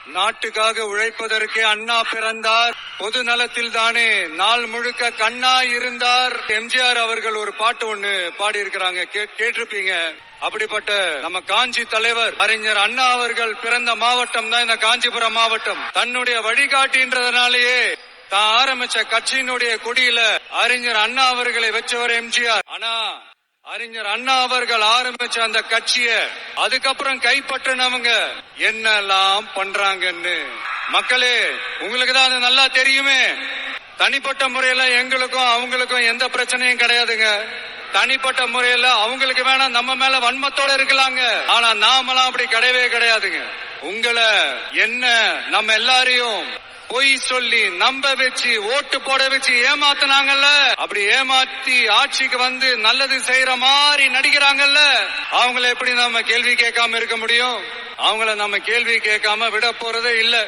நாட்டுக்காக உழைப்பதற்கே அண்ணா பிறந்தார். பொது நலத்தில் தானே நாள் முழுக்க கண்ணா இருந்தார். எம்ஜிஆர் அவர்கள் ஒரு பாட்டு ஒண்ணு பாடி இருக்கிறாங்க, கேட்டிருப்பீங்க. அப்படிப்பட்ட நம்ம காஞ்சி தலைவர் அறிஞர் அண்ணா அவர்கள் பிறந்த மாவட்டம் தான் இந்த காஞ்சிபுரம் மாவட்டம். தன்னுடைய வழிகாட்டின்றதுனாலேயே தான் ஆரம்பிச்ச கட்சியினுடைய கொடியில அறிஞர் அண்ணா அவர்களை வச்சவர் எம்ஜிஆர். ஆனா அறிஞர் அண்ணா அவர்கள் ஆரம்பிச்ச அந்த கட்சிய அதுக்கப்புறம் கைப்பற்றினவங்க என்னெல்லாம் பண்றாங்கன்னு மக்களே உங்களுக்கு தான் அது நல்லா தெரியுமே. தனிப்பட்ட முறையில எங்களுக்கும் அவங்களுக்கும் எந்த பிரச்சனையும் கிடையாதுங்க. தனிப்பட்ட முறையில அவங்களுக்கு வேணா நம்ம மேல வன்மத்தோட இருக்கலாங்க. ஆனா நாமெல்லாம் அப்படி கிடையவே கிடையாதுங்க. உங்களை என்ன நம்ம எல்லாரையும் பொய் சொல்லி நம்ப வச்சு ஓட்டு போட வச்சு ஏமாத்தினாங்கல்ல, அப்படி ஏமாத்தி ஆட்சிக்கு வந்து நல்லது செய்யற மாதிரி நடிக்கிறாங்கல்ல, அவங்கள எப்படி நம்ம கேள்வி கேட்காம இருக்க முடியும்? அவங்கள நம்ம கேள்வி கேட்காம விட போறதே இல்ல.